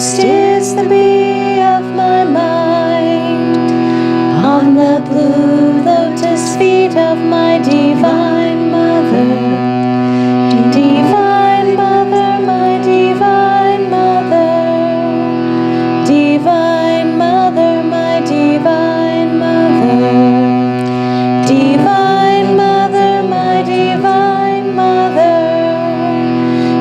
engrossed is the bee of my mind on the blue lotus feet of my divine mother. Divine mother, my divine mother. Divine mother, my divine mother. Divine mother, my divine mother.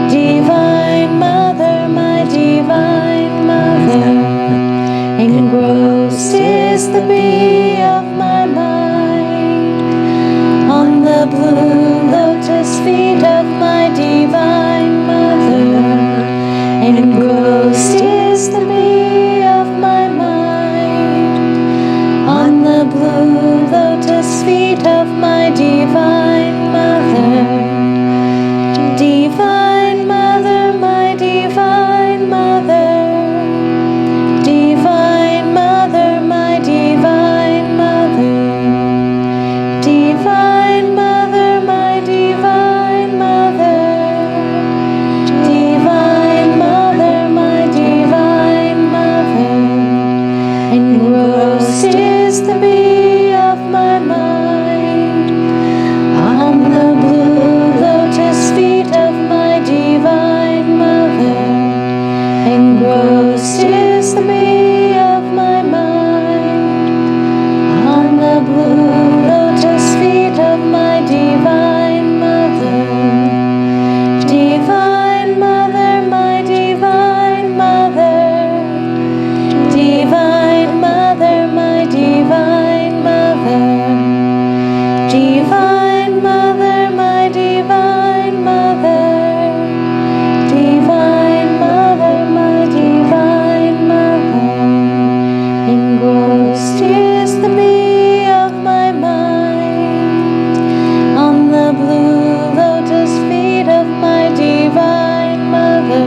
Divine mother, my divine mother. Engrossed is the bee of my mind on the blue lotus feet of my divine mother. Engrossed is the bee of my mind on the blue lotus feet of my divine mother. Divine mother, my divine mother. Divine mother, my divine mother. Divine mother, my divine mother. Divine mother, my divine mother. Engrossed is the bee of my mind on the blue lotus feet of my divine mother. Engrossed is the bee of my mind on the blue lotus feet of my divine mother. Divine mother, my divine mother. Divine mother, my divine mother. Divine mother, my divine mother. Divine mother, my divine mother. Engrossed is the bee of my mind on the blue lotus feet of my divine mother.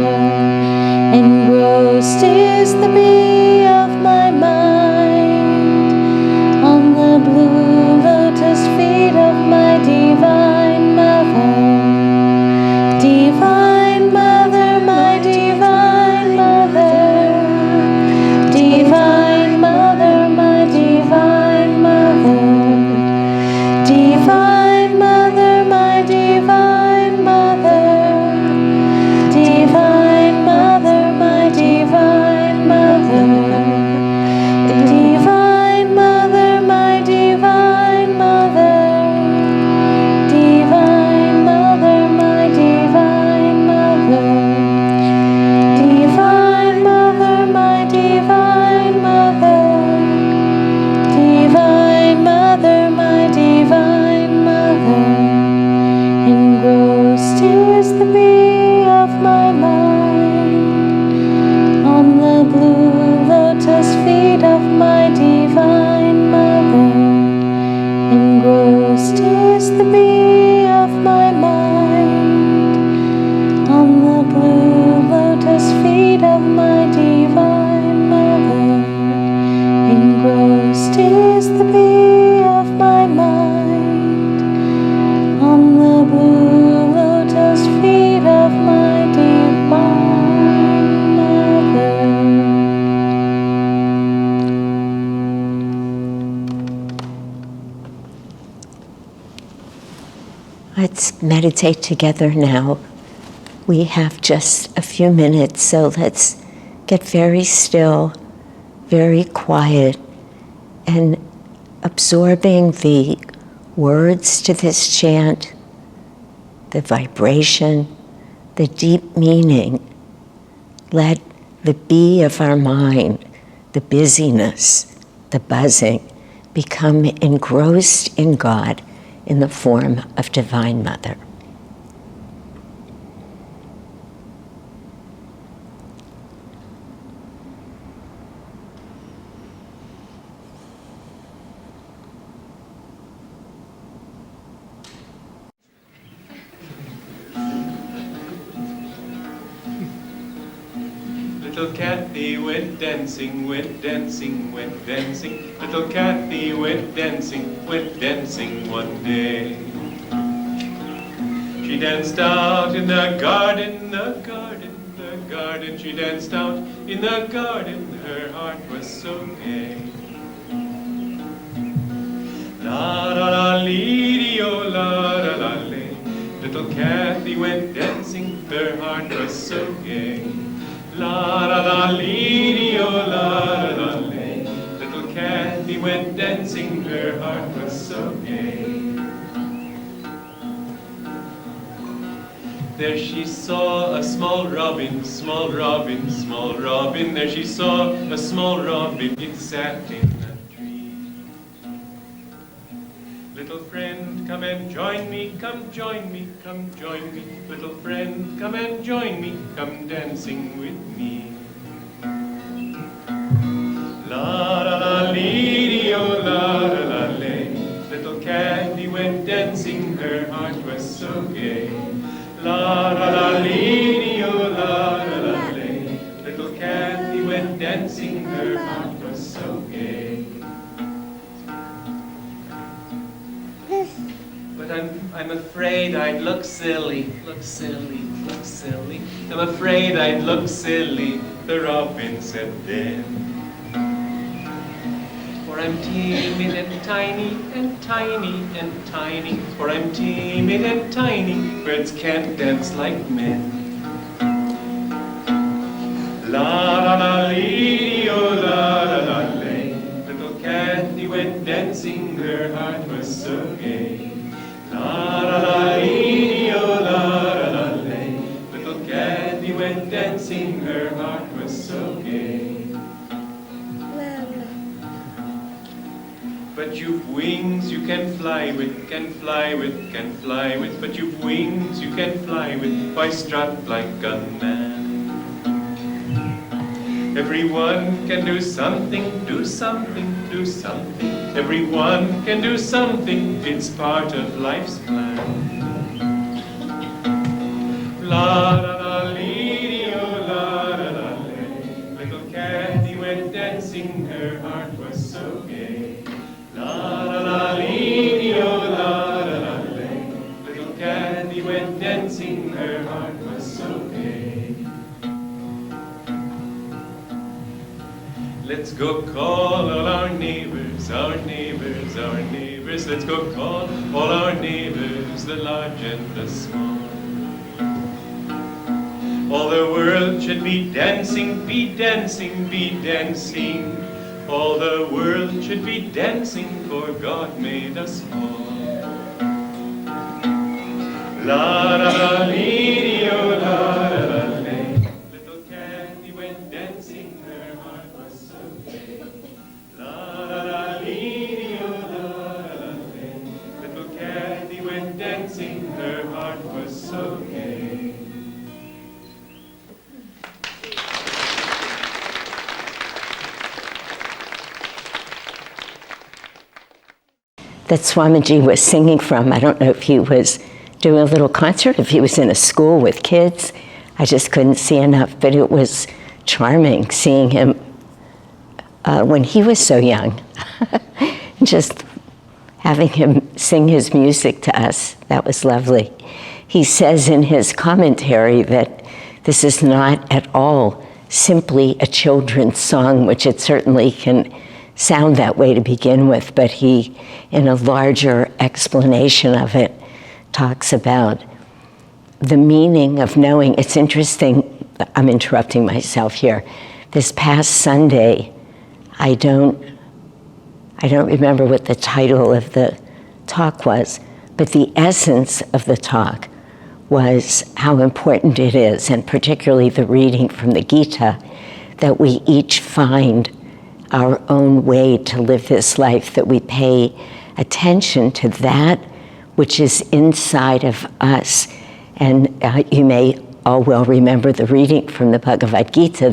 Engrossed is the bee of my mind on the blue lotus feet of my divine mother. Divine mother, my divine mother. Divine mother, my divine mother. Divine mother, my divine mother. Divine mother, my divine mother. Divine mother, my divine mother. Divine mother, my divine mother. Divine mother, my divine mother. Divine mother, my divine mother. Engrossed is the bee of my mind on the blue lotus feet of my divine mother. Engrossed is the bee of my mind on the blue lotus feet of my divine mother. Engrossed is the bee of my mind on the blue lotus feet of my divine mother. Let's meditate together now. We have just a few minutes, so let's get very still, very quiet, and absorbing the words to this chant, the vibration, the deep meaning. Let the bee of our mind, the busyness, the buzzing, become engrossed in God in the form of Divine Mother. Little Kathy went dancing, went dancing, went dancing. Little Kathy went dancing one day. She danced out in the garden, the garden, the garden. garden, she danced out in the garden, her heart was so gay. La la la lee oh la la la lay. Little Kathy went dancing, her heart was so gay. La la la lee oh la la la lay. Little Kathy went dancing, her heart was so gay. There she saw a small robin, small robin, small robin. There she saw a small robin, it sat in a tree. Little friend, come and join me, come join me, come join me. Little friend, come and join me, come dancing with me. La la la lee oh la la la lay. Little Kathy went dancing, her heart was so gay. La la la lee oh la la la lay. Little Kathy went dancing, her heart was so gay. But I'm afraid I'd look silly, look silly, look silly. I'm afraid I'd look silly, the robin said then. For I'm timid and tiny and tiny and tiny. For I'm timid and tiny, birds can't dance like men. La la la lee oh la la la lay. Little Kathy went dancing, her heart was so gay. La la la lee oh la la la lay. Little Kathy went dancing, her heart was so gay. But you've wings you can fly with, can fly with, can fly with. But you've wings you can fly with, why strut like a man? Everyone can do something, do something, do something. Everyone can do something, it's part of life's plan. La la la lee oh la la la lay. Little Kathy went dancing, her heart was so gay. La la la lee oh la la la lay. Little Kathy went dancing, her heart was so gay. Let's go call all our neighbors, our neighbors, our neighbors. Let's go call all our neighbors, the large and the small. All the world should be dancing, be dancing, be dancing. All the world should be dancing, for God made us all. La la la lee oh la la la lay. Little Kathy went dancing, her heart was so gay. La la la lee oh la la la lay. Little Kathy went dancing, her heart was so gay. That Swamiji was singing from. I don't know if he was doing a little concert, if he was in a school with kids. I just couldn't see enough, but it was charming seeing him when he was so young. Just having him sing his music to us, that was lovely. He says in his commentary that this is not at all simply a children's song, which it certainly can sound that way to begin with, but he, in a larger explanation of it, talks about the meaning of knowing. It's interesting, I'm interrupting myself here. This past Sunday, I don't remember what the title of the talk was, but the essence of the talk was how important it is, and particularly the reading from the Gita, that we each find our own way to live this life, that we pay attention to that which is inside of us. And you may all well remember the reading from the Bhagavad Gita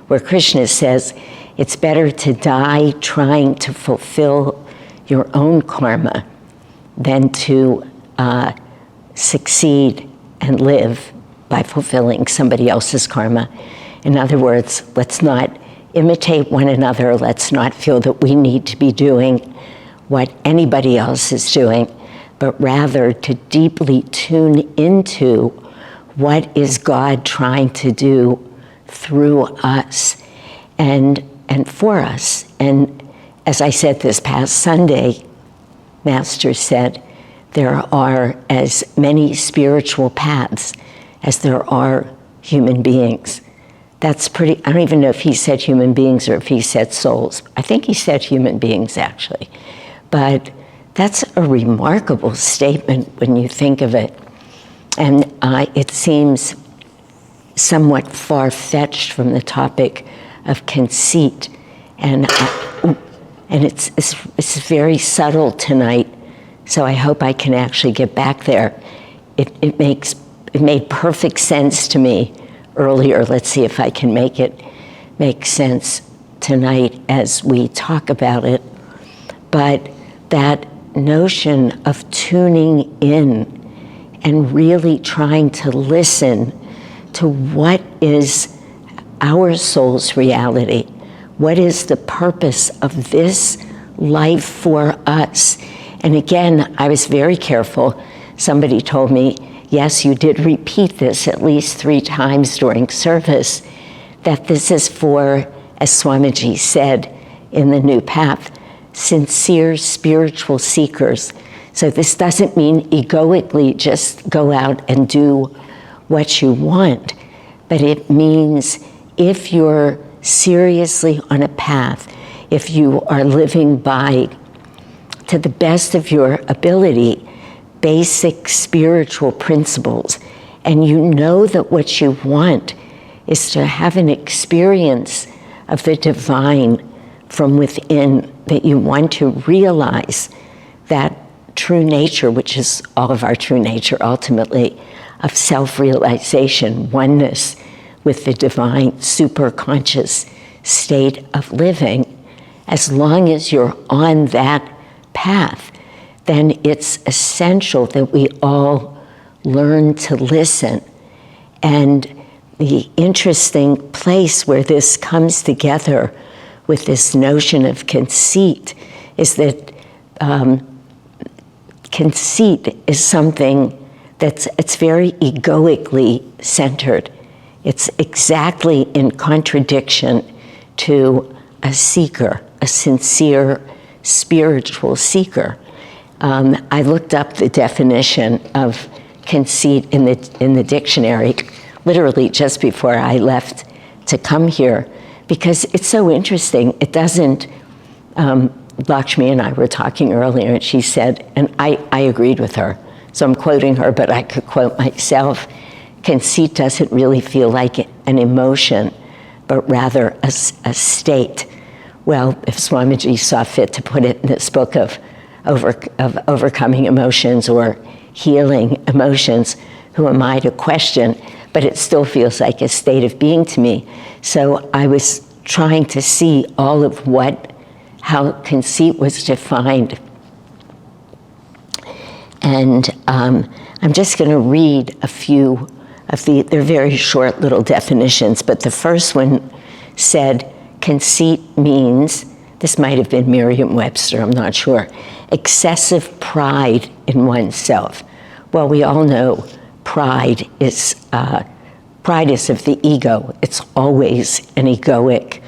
where Krishna says, it's better to die trying to fulfill your own karma than to succeed and live by fulfilling somebody else's karma. In other words, let's not imitate one another. Let's not feel that we need to be doing what anybody else is doing, but rather to deeply tune into what is God trying to do through us and for us. And as I said this past Sunday, Master said, there are as many spiritual paths as there are human beings. That's pretty, I don't even know if he said human beings or if he said souls. I think he said human beings, actually. But that's a remarkable statement when you think of it. And it seems somewhat far-fetched from the topic of conceit. And it's very subtle tonight, so I hope I can actually get back there. It made perfect sense to me earlier. Let's see if I can make it make sense tonight as we talk about it. But that notion of tuning in and really trying to listen to what is our soul's reality, what is the purpose of this life for us. And again, I was very careful. Somebody told me, yes, you did repeat this at least 3 times during service, that this is for, as Swamiji said in the New Path, sincere spiritual seekers. So this doesn't mean egoically just go out and do what you want, but it means if you're seriously on a path, if you are living by, to the best of your ability, basic spiritual principles, and you know that what you want is to have an experience of the divine from within, that you want to realize that true nature, which is all of our true nature ultimately, of self-realization, oneness with the divine superconscious state of living. As long as you're on that path, then it's essential that we all learn to listen. And the interesting place where this comes together with this notion of conceit is that conceit is something it's very egoically centered. It's exactly in contradiction to a seeker, a sincere spiritual seeker. I looked up the definition of conceit in the dictionary, literally just before I left to come here, because it's so interesting. It doesn't, Lakshmi and I were talking earlier, and she said, and I agreed with her, so I'm quoting her, but I could quote myself, conceit doesn't really feel like an emotion, but rather a state. Well, if Swamiji saw fit to put it in this book of overcoming emotions or healing emotions, who am I to question? But it still feels like a state of being to me. So I was trying to see all of how conceit was defined. And I'm just going to read a few of they're very short little definitions, but the first one said, conceit means, this might have been Merriam-Webster, I'm not sure, excessive pride in oneself. Well, we all know pride is of the ego. It's always an egoic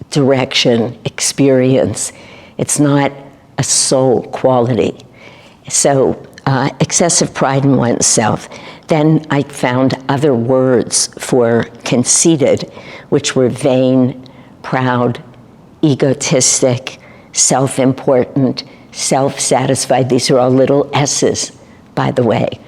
direction, experience. It's not a soul quality. So excessive pride in oneself. Then I found other words for conceited, which were vain, proud, egotistic, self-important, self-satisfied. These are all little S's, by the way.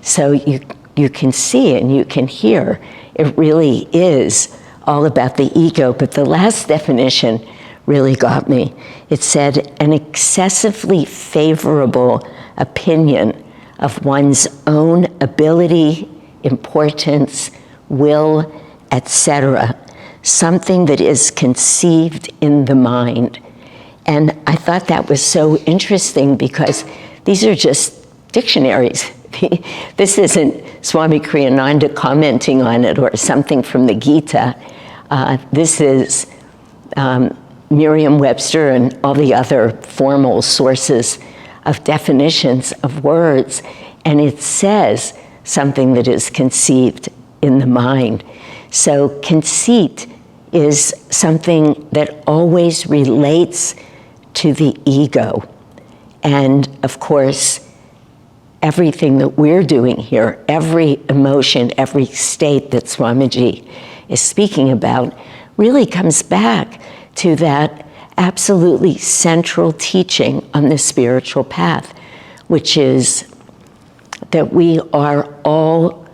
So you can see and you can hear, it really is all about the ego. But the last definition really got me. It said, an excessively favorable opinion of one's own ability, importance, will, etc., something that is conceived in the mind. And I thought that was so interesting because these are just dictionaries. This isn't Swami Kriyananda commenting on it or something from the Gita. This is Merriam-Webster and all the other formal sources of definitions of words, and it says something that is conceived in the mind. So conceit is something that always relates to the ego. And of course, everything that we're doing here, every emotion, every state that Swamiji is speaking about, really comes back to that absolutely central teaching on the spiritual path, which is that we are all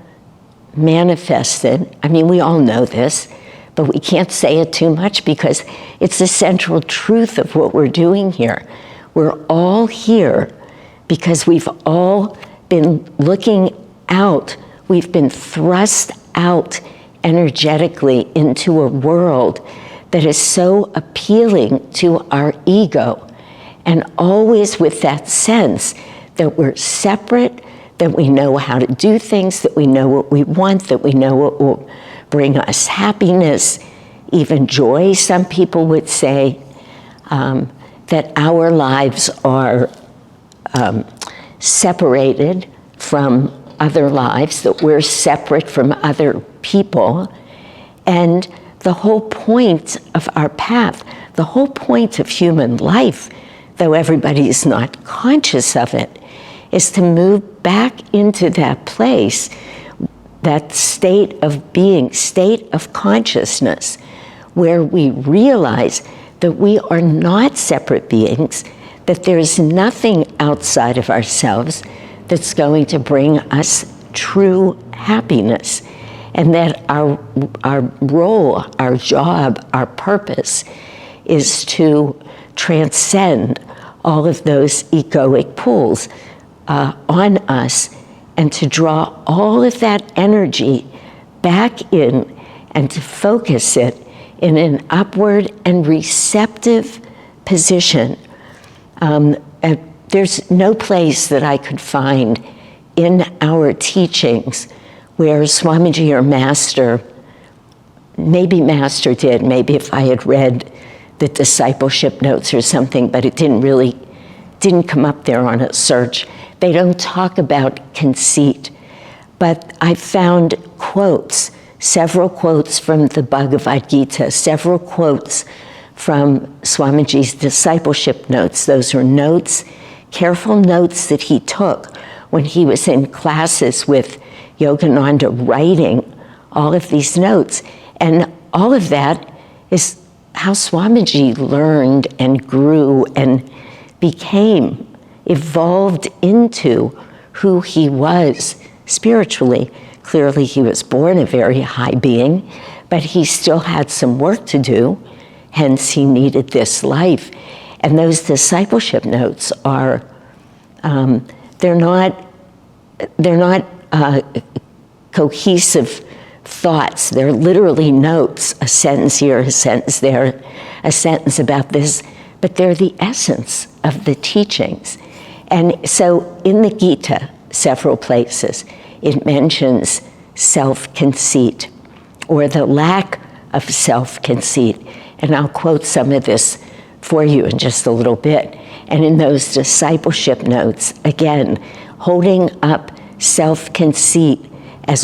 manifested. I mean, we all know this, but we can't say it too much because it's the central truth of what we're doing here. We're all here because we've all been looking out. We've been thrust out energetically into a world that is so appealing to our ego, and always with that sense that we're separate, that we know how to do things, that we know what we want, that we know what will bring us happiness, even joy, some people would say, that our lives are separated from other lives, that we're separate from other people. And the whole point of our path, the whole point of human life, though everybody is not conscious of it, is to move back into that place, that state of being, state of consciousness, where we realize that we are not separate beings, that there's nothing outside of ourselves that's going to bring us true happiness, and that our role, our job, our purpose is to transcend all of those egoic pulls on us, and to draw all of that energy back in and to focus it in an upward and receptive position. There's no place that I could find in our teachings where Swamiji or Master, maybe Master did, maybe if I had read the discipleship notes or something, but it didn't come up there on a search. They don't talk about conceit, but I found quotes, several quotes from the Bhagavad Gita, several quotes from Swamiji's discipleship notes. Those are notes, careful notes that he took when he was in classes with Yogananda, writing all of these notes. And all of that is how Swamiji learned and grew and became, evolved into who he was spiritually. Clearly, he was born a very high being, but he still had some work to do, hence he needed this life. And those discipleship notes are, they're not cohesive thoughts. They're literally notes, a sentence here, a sentence there, a sentence about this, but they're the essence of the teachings. And so in the Gita, several places, it mentions self-conceit, or the lack of self-conceit. And I'll quote some of this for you in just a little bit. And in those discipleship notes, again, holding up self-conceit as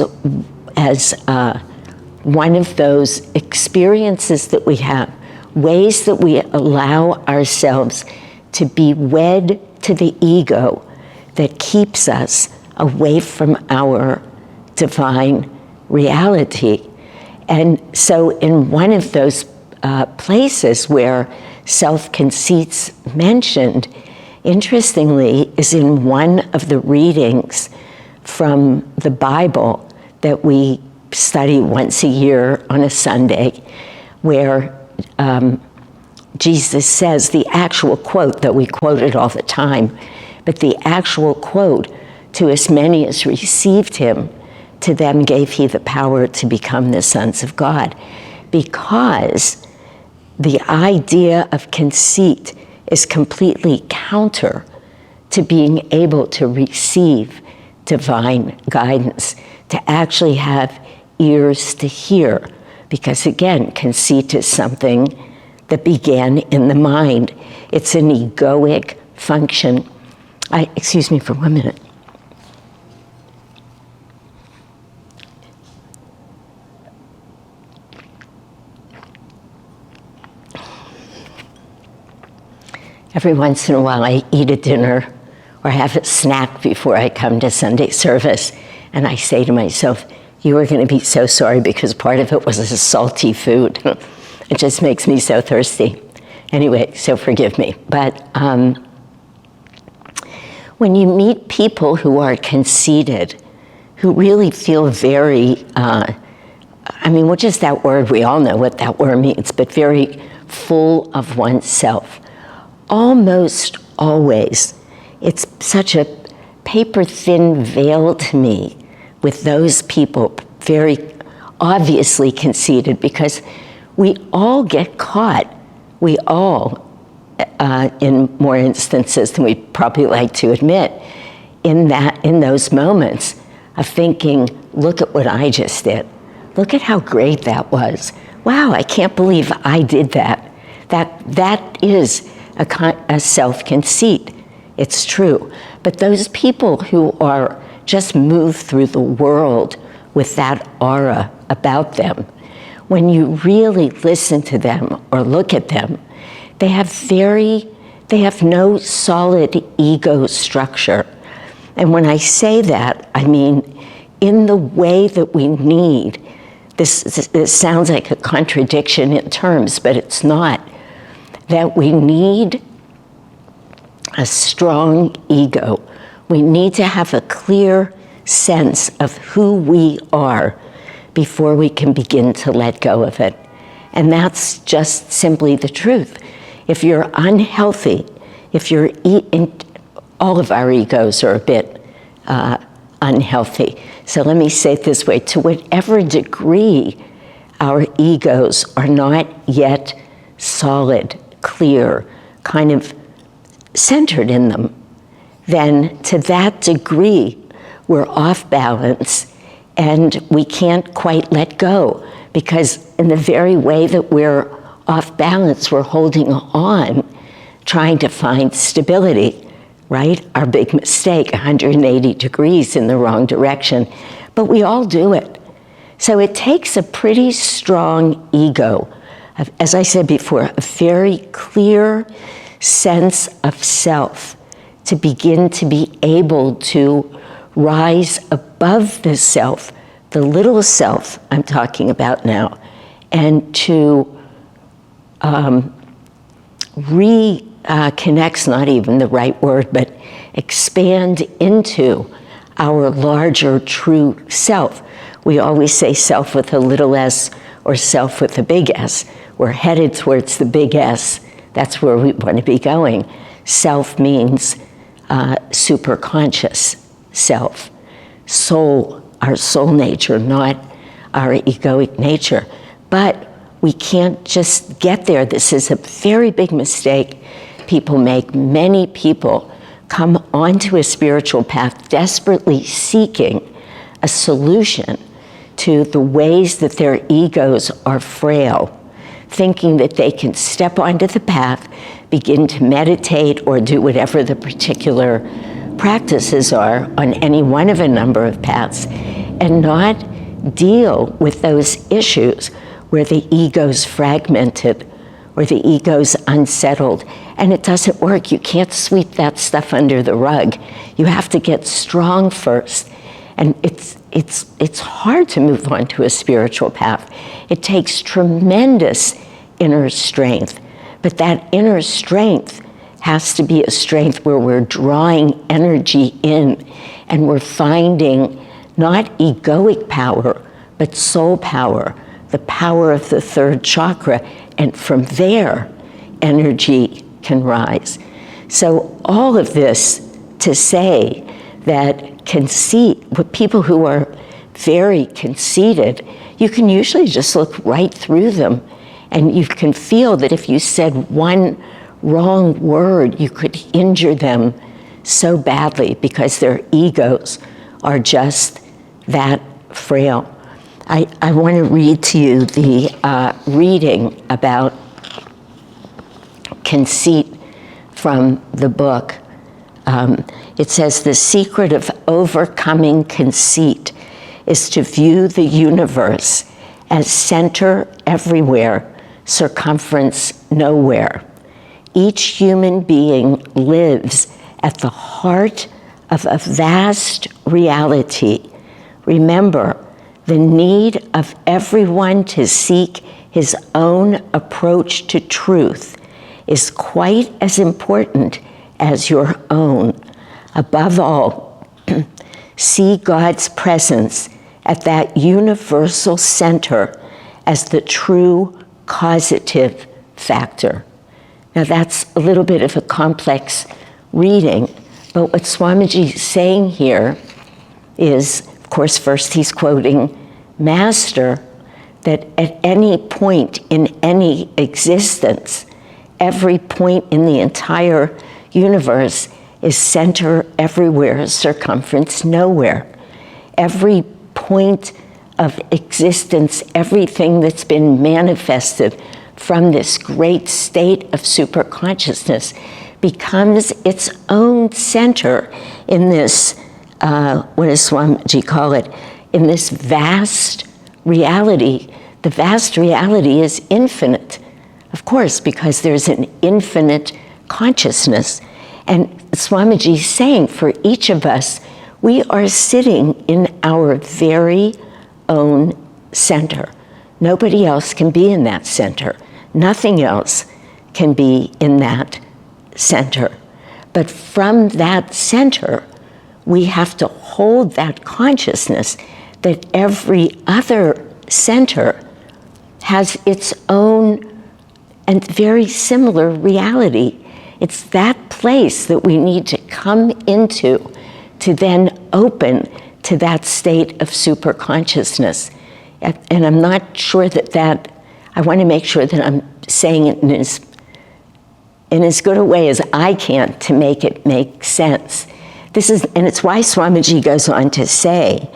one of those experiences that we have, ways that we allow ourselves to be wed to the ego that keeps us away from our divine reality. And so in one of those places where self-conceit's mentioned, interestingly, is in one of the readings from the Bible that we study once a year on a Sunday, where Jesus says the actual quote that we quoted all the time, but the actual quote, "To as many as received him, to them gave he the power to become the sons of God," because the idea of conceit is completely counter to being able to receive divine guidance, to actually have ears to hear. Because again, conceit is something that began in the mind. It's an egoic function. Excuse me for 1 minute. Every once in a while I eat a dinner or have a snack before I come to Sunday service, and I say to myself, you are going to be so sorry because part of it was a salty food. It just makes me so thirsty. Anyway, so forgive me. But when you meet people who are conceited, who really feel very, what is that word? We all know what that word means, but very full of oneself. Almost always, it's such a paper-thin veil to me with those people, very obviously conceited, because we all get caught. We all, in more instances than we'd probably like to admit, in those moments of thinking, look at what I just did. Look at how great that was. Wow, I can't believe I did that. That is a self-conceit. It's true. But those people who are just moved through the world with that aura about them, when you really listen to them or look at them, they have no solid ego structure. And when I say that, I mean in the way that we need. This sounds like a contradiction in terms, but it's not. That we need a strong ego. We need to have a clear sense of who we are before we can begin to let go of it. And that's just simply the truth. If you're unhealthy, if you're all of our egos are a bit unhealthy. So let me say it this way, to whatever degree our egos are not yet solid, clear, kind of centered in them, then to that degree we're off balance and we can't quite let go, because in the very way that we're off balance, we're holding on, trying to find stability. Right? Our big mistake, 180 degrees in the wrong direction. But we all do it. So it takes a pretty strong ego, as I said before, a very clear sense of self to begin to be able to rise above the self, the little self I'm talking about now, and to connect's not even the right word, but expand into our larger true self. We always say self with a little s or self with a big S. We're headed towards the big S. That's where we want to be going. Self means superconscious self. Soul, our soul nature, not our egoic nature. But we can't just get there. This is a very big mistake people make. Many people come onto a spiritual path desperately seeking a solution to the ways that their egos are frail, thinking that they can step onto the path, begin to meditate or do whatever the particular practices are on any one of a number of paths, and not deal with those issues where the ego's fragmented or the ego's unsettled. And it doesn't work. You can't sweep that stuff under the rug. You have to get strong first. And it's hard to move on to a spiritual path. It takes tremendous inner strength. But that inner strength has to be a strength where we're drawing energy in and we're finding not egoic power, but soul power, the power of the third chakra. And from there, energy can rise. So all of this to say that conceit, with people who are very conceited, you can usually just look right through them, and you can feel that if you said one wrong word, you could injure them so badly because their egos are just that frail. I want to read to you the reading about conceit from the book. It says, the secret of overcoming conceit is to view the universe as center everywhere, circumference nowhere. each human being lives at the heart of a vast reality. Remember, the need of everyone to seek his own approach to truth is quite as important as your own. Above all, see God's presence at that universal center as the true causative factor. Now that's a little bit of a complex reading, but what Swamiji is saying here is, of course, first he's quoting Master, that at any point in any existence, every point in the entire universe is center everywhere, circumference nowhere. Every point of existence, everything that's been manifested from this great state of superconsciousness becomes its own center in this, what does Swamiji call it, in this vast reality. The vast reality is infinite, of course, because there's an infinite consciousness. And Swamiji is saying for each of us, we are sitting in our very own center. Nobody else can be in that center. Nothing else can be in that center. But from that center, we have to hold that consciousness that every other center has its own and very similar reality. It's that place that we need to come into to then open to that state of superconsciousness. And I'm not sure that I want to make sure that I'm saying it in as good a way as I can to make it make sense. And it's why Swamiji goes on to say,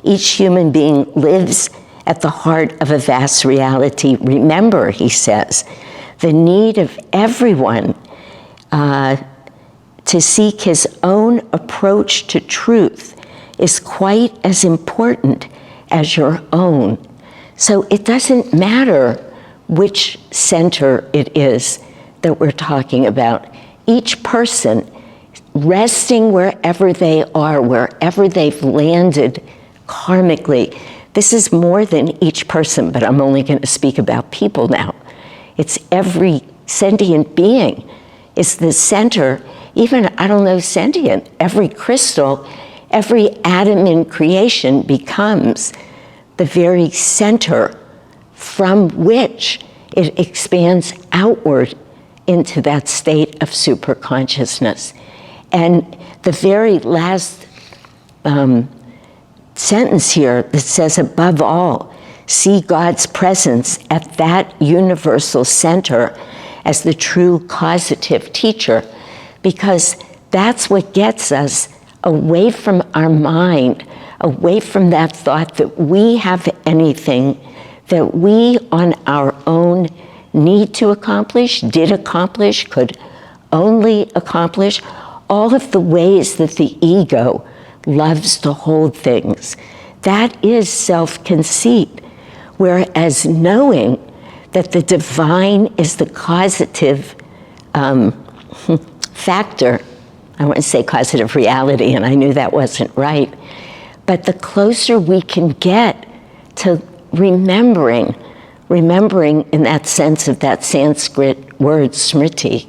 each human being lives at the heart of a vast reality. Remember, he says, the need of everyone to seek his own approach to truth is quite as important as your own. So it doesn't matter which center it is that we're talking about. Each person resting wherever they are, wherever they've landed karmically. This is more than each person, but I'm only going to speak about people now. It's every sentient being is the center, even, I don't know, sentient. Every crystal, every atom in creation becomes the very center from which it expands outward into that state of superconsciousness. And the very last sentence here that says, above all, see God's presence at that universal center as the true causative teacher, because that's what gets us away from our mind, away from that thought that we have anything that we on our own need to accomplish, did accomplish, could only accomplish, all of the ways that the ego loves to hold things. That is self-conceit, whereas knowing that the divine is the causative factor, I want to say causative reality, and I knew that wasn't right, but the closer we can get to remembering in that sense of that Sanskrit word smriti,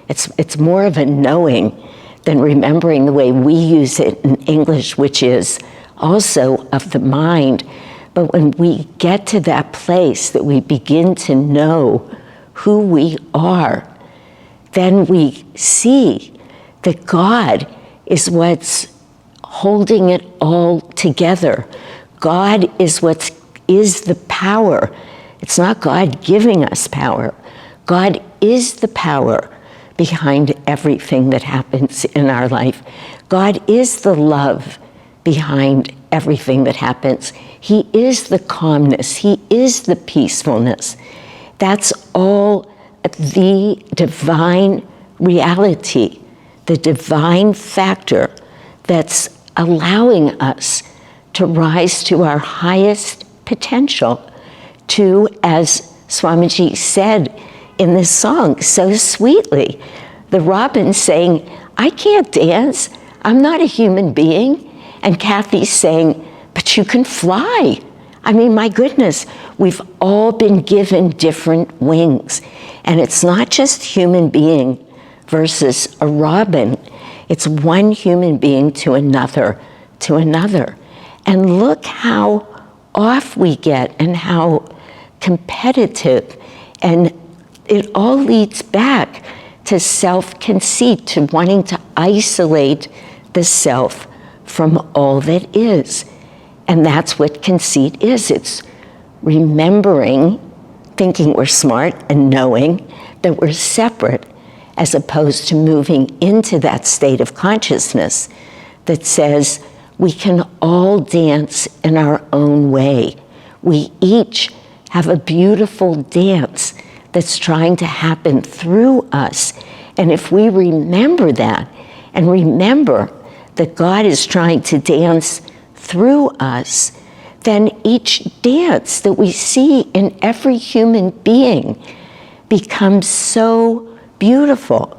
it's more of a knowing than remembering the way we use it in English, which is also of the mind. But when we get to that place that we begin to know who we are, then we see that God is what's holding it all together. God is the power. It's not God giving us power. God is the power behind everything that happens in our life. God is the love behind everything that happens. He is the calmness. He is the peacefulness. That's all the divine reality, the divine factor that's allowing us to rise to our highest potential, to, as Swamiji said in this song so sweetly. The robin saying, I can't dance, I'm not a human being. And Kathy's saying, but you can fly. I mean, my goodness, we've all been given different wings. And it's not just human being versus a robin. It's one human being to another, to another. And look how off we get and how competitive. And it all leads back to self-conceit, to wanting to isolate the self from all that is. And that's what conceit is. It's remembering, thinking we're smart and knowing that we're separate, as opposed to moving into that state of consciousness that says we can all dance in our own way. We each have a beautiful dance that's trying to happen through us. And if we remember that, and remember that God is trying to dance through us, then each dance that we see in every human being becomes so beautiful.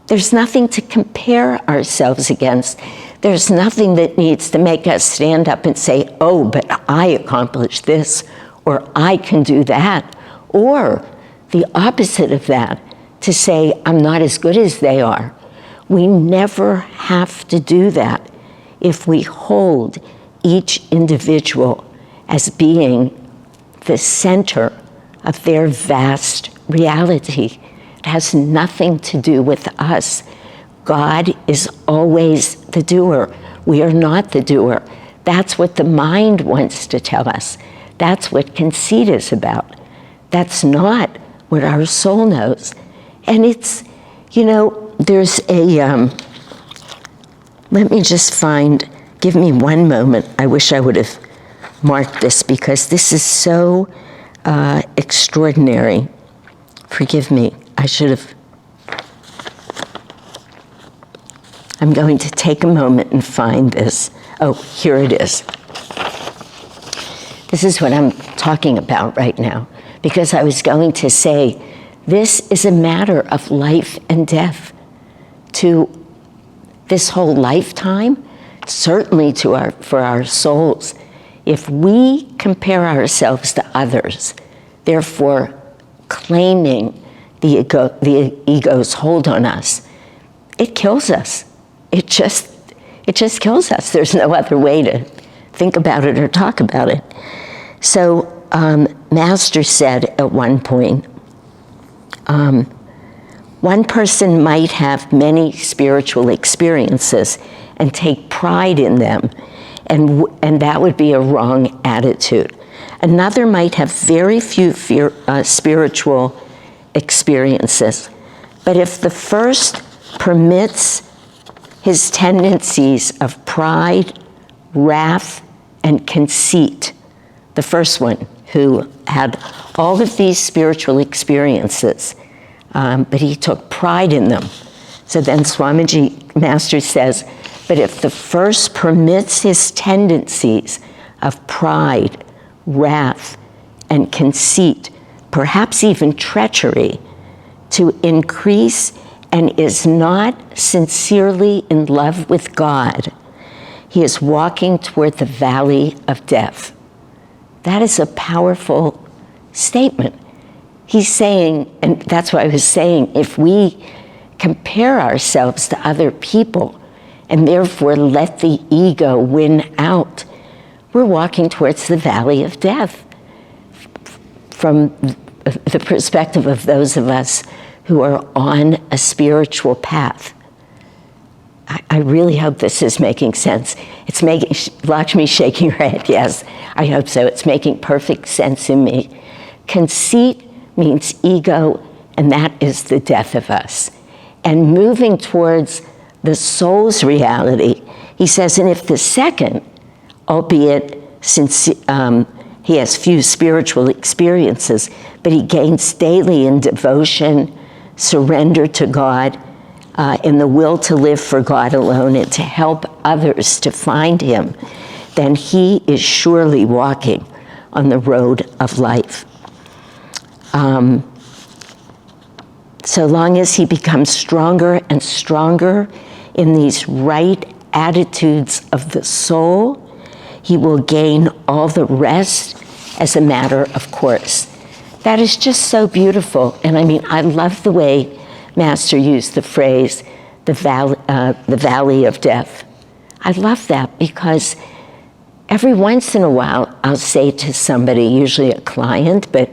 There's nothing to compare ourselves against. There's nothing that needs to make us stand up and say, oh, but I accomplished this, or I can do that, or the opposite of that, to say, I'm not as good as they are. We never have to do that if we hold each individual as being the center of their vast reality. It has nothing to do with us. God is always the doer. We are not the doer. That's what the mind wants to tell us. That's what conceit is about. That's not what our soul knows. And it's, you know, there's a, let me just find, give me one moment. I wish I would have marked this because this is so extraordinary. Forgive me, I should have. I'm going to take a moment and find this. Oh, here it is. This is what I'm talking about right now, because I was going to say, this is a matter of life and death. To this whole lifetime, certainly for our souls, if we compare ourselves to others, therefore claiming the ego's hold on us, it kills us. It just kills us. There's no other way to think about it or talk about it. So Master said at one point, one person might have many spiritual experiences and take pride in them, and that would be a wrong attitude. Another might have very few spiritual experiences, but if the first permits his tendencies of pride, wrath, and conceit, the first one who had all of these spiritual experiences, but he took pride in them. So then Swamiji Master says, but if the first permits his tendencies of pride, wrath, and conceit, perhaps even treachery, to increase and is not sincerely in love with God, he is walking toward the valley of death. That is a powerful statement. He's saying, and that's what I was saying, if we compare ourselves to other people and therefore let the ego win out, we're walking towards the valley of death from the perspective of those of us who are on a spiritual path. I really hope this is making sense. It's making, Lakshmi shaking her head, yes, I hope so. It's making perfect sense in me. Conceit means ego, and that is the death of us. And moving towards the soul's reality, he says, and if the second, albeit since he has few spiritual experiences, but he gains daily in devotion, surrender to God, in the will to live for God alone and to help others to find him, then he is surely walking on the road of life. So long as he becomes stronger and stronger in these right attitudes of the soul, he will gain all the rest as a matter of course. That is just so beautiful. And I mean, I love the way Master used the phrase, the valley of death. I love that because every once in a while, I'll say to somebody, usually a client, but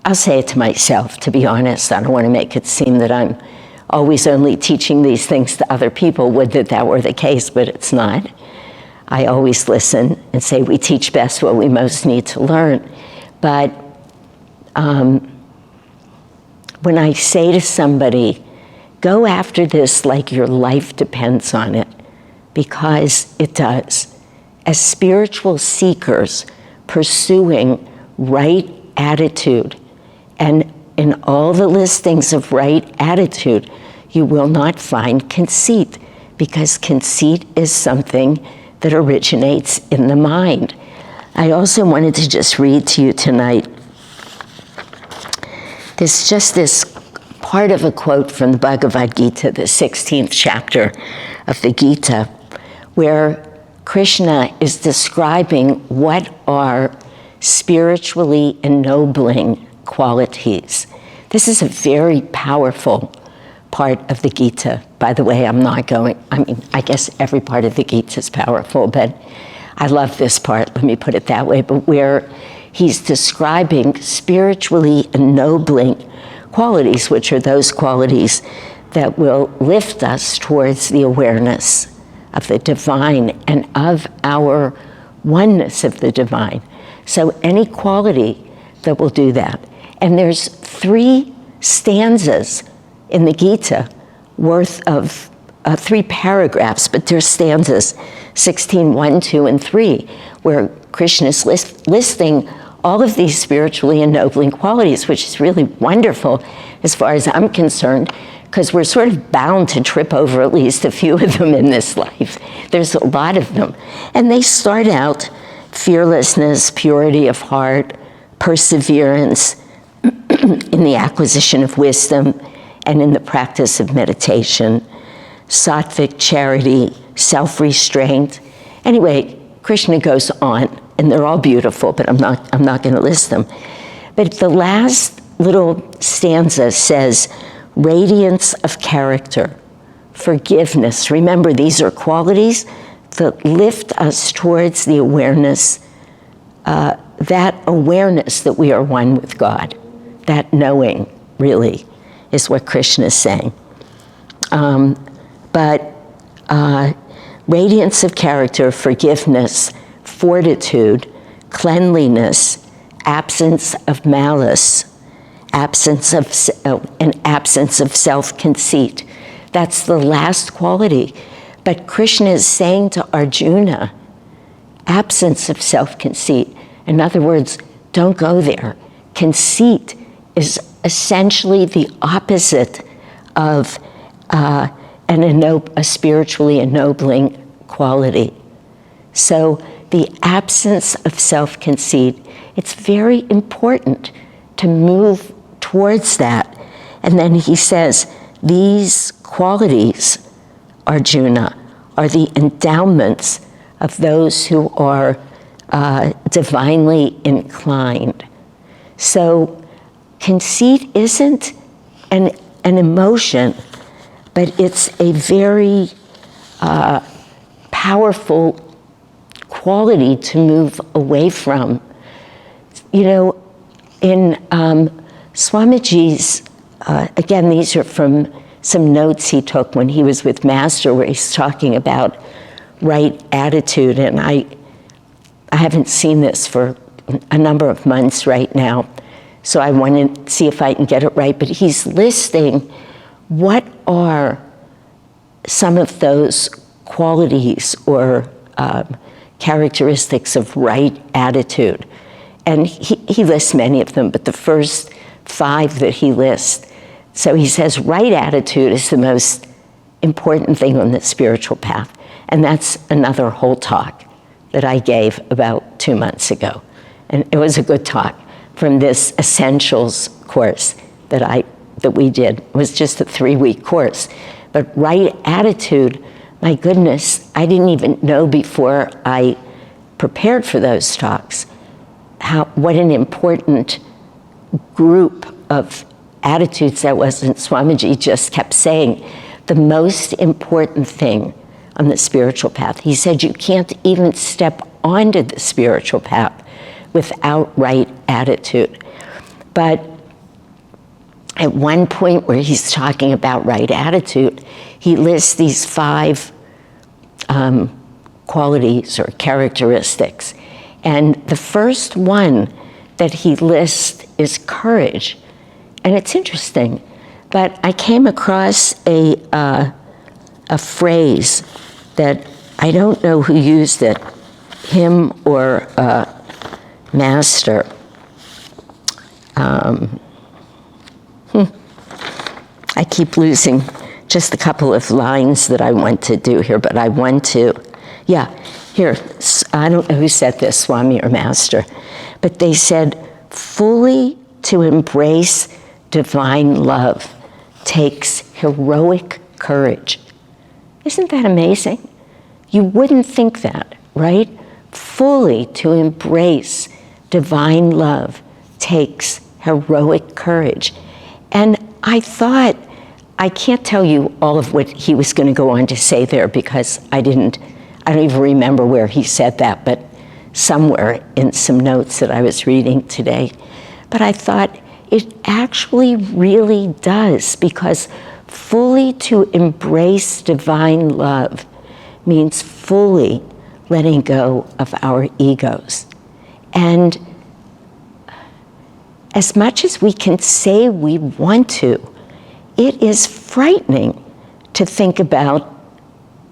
I'll say it to myself, to be honest. I don't want to make it seem that I'm always only teaching these things to other people. Would that were the case, but it's not. I always listen and say we teach best what we most need to learn. But when I say to somebody, go after this like your life depends on it, because it does. As spiritual seekers pursuing right attitude, and in all the listings of right attitude, you will not find conceit, because conceit is something that originates in the mind. I also wanted to just read to you tonight this part of a quote from the Bhagavad Gita, the 16th chapter of the Gita, where Krishna is describing what are spiritually ennobling qualities. This is a very powerful part of the Gita. By the way, I guess every part of the Gita is powerful, but I love this part, let me put it that way, but where he's describing spiritually ennobling qualities, which are those qualities that will lift us towards the awareness of the divine and of our oneness of the divine. So any quality that will do that. And there's 3 stanzas in the Gita worth of 3 paragraphs, but they're stanzas, 16, 1, 2, and 3, where Krishna is listing all of these spiritually ennobling qualities, which is really wonderful as far as I'm concerned, because we're sort of bound to trip over at least a few of them in this life. There's a lot of them. And they start out fearlessness, purity of heart, perseverance in the acquisition of wisdom and in the practice of meditation, sattvic charity, self-restraint. Anyway, Krishna goes on, and they're all beautiful, but I'm not going to list them. But the last little stanza says, radiance of character, forgiveness. Remember, these are qualities that lift us towards the awareness, that awareness that we are one with God. That knowing, really, is what Krishna is saying. Radiance of character, forgiveness, fortitude, cleanliness, absence of malice, absence of self-conceit. That's the last quality. But Krishna is saying to Arjuna, absence of self-conceit. In other words, don't go there. Conceit is essentially the opposite of a spiritually ennobling quality. So the absence of self-conceit, it's very important to move towards that. And then he says, these qualities, Arjuna, are the endowments of those who are divinely inclined. So conceit isn't an emotion, but it's a very powerful quality to move away from. You know, in Swamiji's, again, these are from some notes he took when he was with Master, where he's talking about right attitude, and I haven't seen this for a number of months right now, so I want to see if I can get it right, but he's listing what are some of those qualities or characteristics of right attitude. And he lists many of them, but the first 5 that he lists. So he says right attitude is the most important thing on the spiritual path. And that's another whole talk that I gave about 2 months ago. And it was a good talk from this Essentials course that I that we did. It was just a 3-week course. But right attitude, my goodness, I didn't even know before I prepared for those talks what an important group of attitudes that was. And Swamiji just kept saying, the most important thing on the spiritual path. He said you can't even step onto the spiritual path without right attitude. But at one point where he's talking about right attitude, he lists these 5 qualities or characteristics. And the first one that he lists is courage. And it's interesting, but I came across a phrase that I don't know who used it, him or Master. I keep losing just a couple of lines that I want to do here, but I want to, here, I don't know who said this, Swami or Master, but they said, fully to embrace divine love takes heroic courage. Isn't that amazing? You wouldn't think that, right? Fully to embrace divine love takes heroic courage. And I thought, I can't tell you all of what he was going to go on to say there because I don't even remember where he said that, but somewhere in some notes that I was reading today. But I thought it actually really does, because fully to embrace divine love means fully letting go of our egos. And as much as we can say we want to, it is frightening to think about,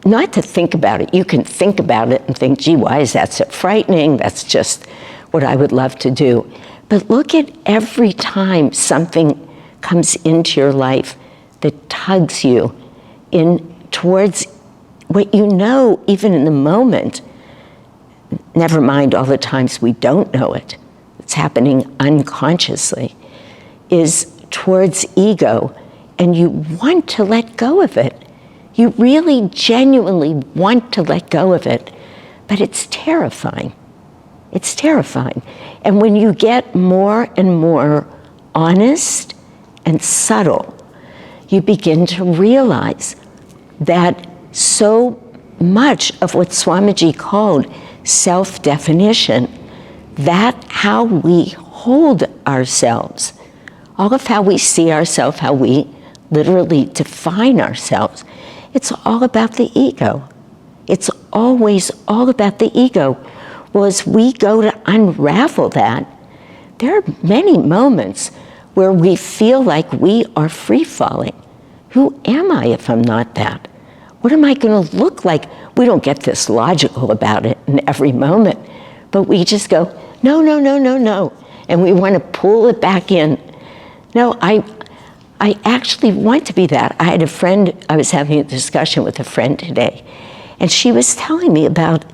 not to think about it. You can think about it and think, gee, why is that so frightening? That's just what I would love to do. But look at every time something comes into your life that tugs you in towards what you know, even in the moment, never mind all the times we don't know it, it's happening unconsciously, is towards ego, and you want to let go of it. You really genuinely want to let go of it, but it's terrifying. It's terrifying. And when you get more and more honest and subtle, you begin to realize that so much of what Swamiji called self-definition, that how we hold ourselves, all of how we see ourselves, how we literally define ourselves, it's all about the ego. It's always all about the ego. Well, as we go to unravel that, there are many moments where we feel like we are free-falling. Who am I if I'm not that? What am I going to look like? We don't get this logical about it in every moment, but we just go, no, no, no, no, no, and we want to pull it back in. No, I actually want to be that. I had a friend, I was having a discussion with a friend today, and she was telling me about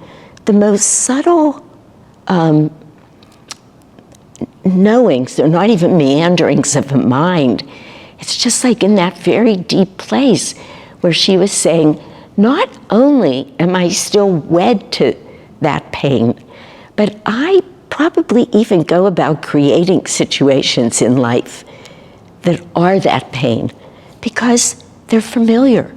the most subtle knowings. They're not even meanderings of the mind. It's just like in that very deep place where she was saying, not only am I still wed to that pain, but I probably even go about creating situations in life that are that pain because they're familiar.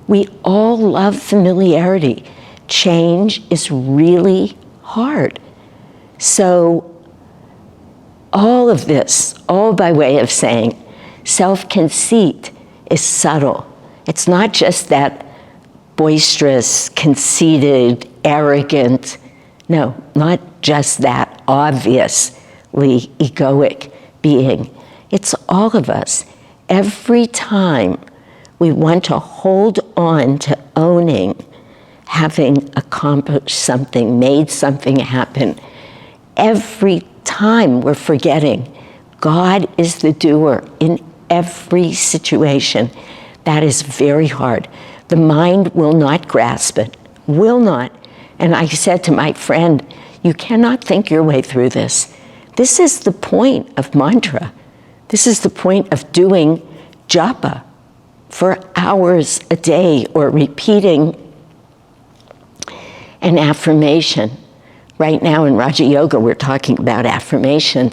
We all love familiarity. Change is really hard. So all of this, all by way of saying, self-conceit is subtle. It's not just that boisterous, conceited, arrogant, no, not just that obviously egoic being. It's all of us. Every time we want to hold on to owning, having accomplished something, made something happen, every time we're forgetting God is the doer in every situation. That is very hard. The mind will not grasp it, will not. And I said to my friend, you cannot think your way through this. This is the point of mantra. This is the point of doing japa for hours a day or repeating an affirmation. Right now in Raja Yoga, we're talking about affirmation.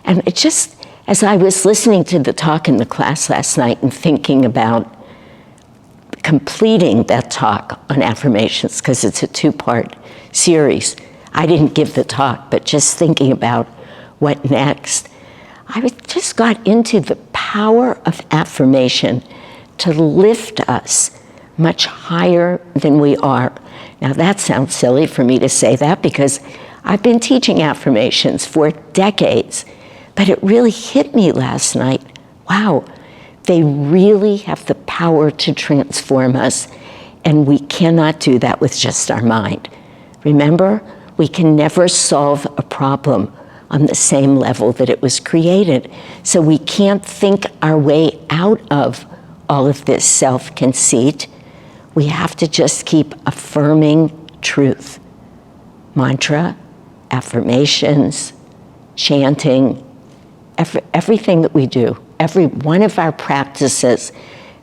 And it just, as I was listening to the talk in the class last night and thinking about completing that talk on affirmations, because it's a two-part series. I didn't give the talk, but just thinking about what next, just got into the power of affirmation to lift us much higher than we are. Now that sounds silly for me to say that because I've been teaching affirmations for decades, but it really hit me last night. Wow, they really have the power to transform us, and we cannot do that with just our mind. Remember, we can never solve a problem on the same level that it was created. So we can't think our way out of all of this self-conceit. We have to just keep affirming truth. Mantra, affirmations, chanting, everything that we do, every one of our practices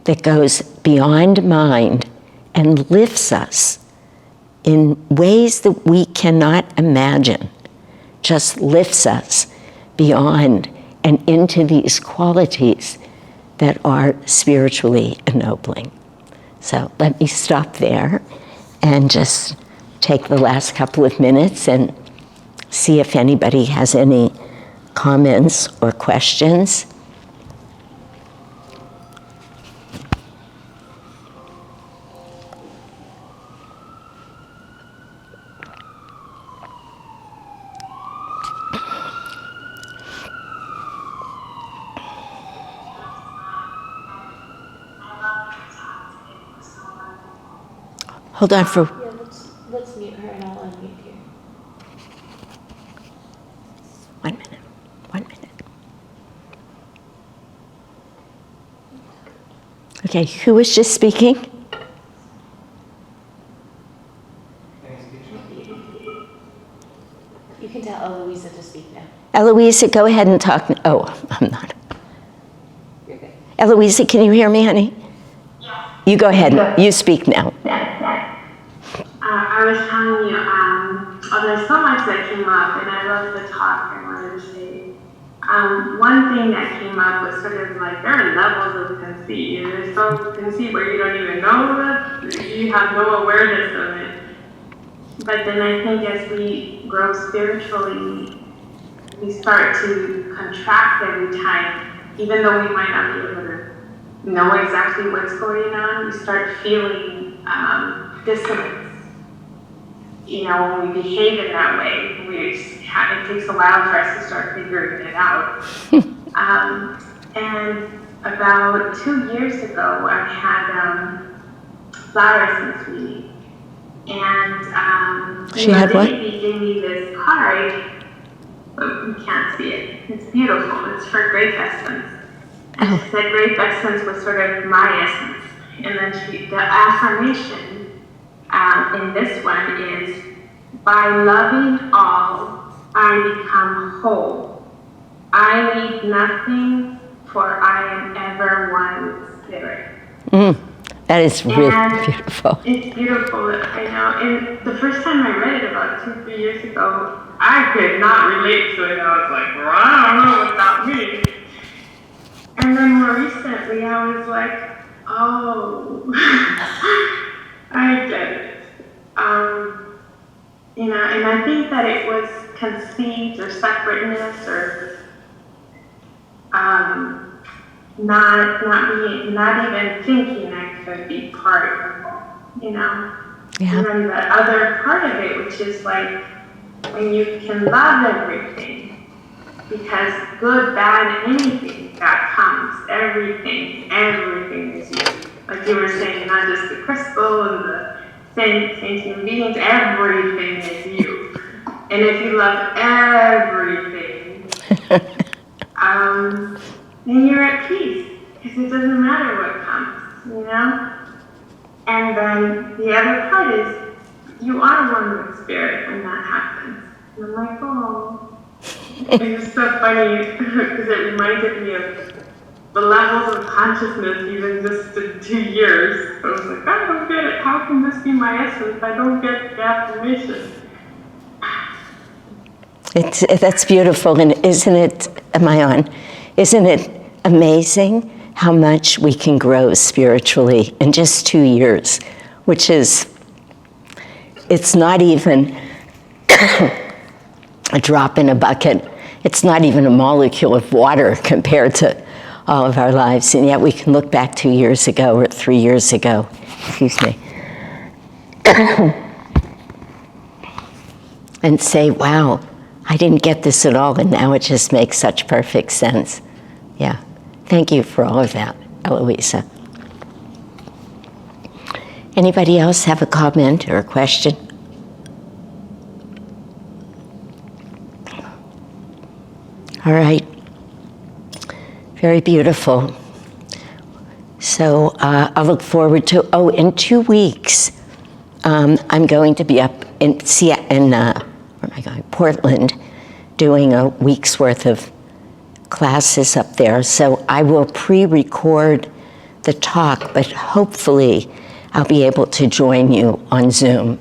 that goes beyond mind and lifts us in ways that we cannot imagine, just lifts us beyond and into these qualities that are spiritually ennobling. So let me stop there and just take the last couple of minutes and see if anybody has any comments or questions. Hold on for... Yeah, let's mute her and I'll unmute you. 1 minute, 1 minute. Okay, who was just speaking? You can tell Eloisa to speak now. Eloisa, go ahead and talk. Oh, I'm not. You're good. Eloisa, can you hear me, honey? Yeah. You go ahead, you speak now. I was telling you, there's so much that came up, and I love the talk. I wanted to say, one thing that came up was sort of like there are levels of conceit. There's some conceit where you don't even know that you have no awareness of it. But then I think as we grow spiritually, we start to contract every time, even though we might not be able to know exactly what's going on. We start feeling dissonance. You know, when we behave in that way, it takes a while for us to start figuring it out. And about 2 years ago, I had flower essence reading. And She had what? They gave me this card, but you can't see it. It's beautiful. It's for grape essence. And she said grape essence was sort of my essence. And then the affirmation in this one is, by loving all, I become whole. I need nothing, for I am ever one with spirit. That is really And beautiful. It's beautiful, I know. And the first time I read it about 2-3 years ago, I could not relate to it. I was like, well, I don't know what that means. And then more recently, I was like, oh, I get it. You know, and I think that it was conceit or separateness or not even thinking I could be part of, you know. Yeah. And then the other part of it, which is like when you can love everything, because good, bad, anything that comes, everything is you. Like you were saying, not just the crystal and the sentient beings, everything is you. And if you love everything, then you're at peace, because it doesn't matter what comes, you know? And then the other part is, you are one with spirit when that happens. And I'm like, oh. It was so funny, because it reminded me of the levels of consciousness even just in 2 years. I was like, I don't get it. How can this be my essence? I don't get the affirmation. That's beautiful, and isn't it, am I on? Isn't it amazing how much we can grow spiritually in just 2 years, which is, it's not even a drop in a bucket. It's not even a molecule of water compared to all of our lives, and yet we can look back 2 years ago or 3 years ago, excuse me, and say, wow, I didn't get this at all, and now it just makes such perfect sense. Yeah, thank you for all of that, Eloisa. Anybody else have a comment or a question? All right, very beautiful. So I look forward to, in 2 weeks, I'm going to be up in where am I going? Portland, doing a week's worth of classes up there. So I will pre-record the talk, but hopefully I'll be able to join you on Zoom,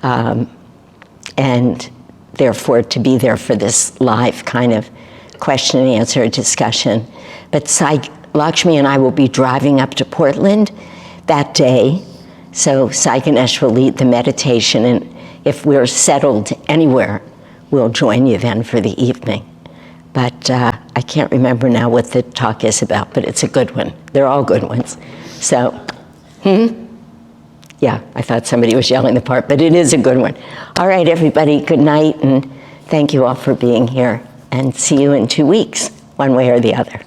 and therefore to be there for this live kind of question and answer discussion. But Sai Lakshmi and I will be driving up to Portland that day. So Sai Ganesh will lead the meditation, and if we're settled anywhere, we'll join you then for the evening. But I can't remember now what the talk is about, but it's a good one. They're all good ones. So, yeah, I thought somebody was yelling the part, but it is a good one. All right, everybody, good night, and thank you all for being here, and see you in 2 weeks, one way or the other.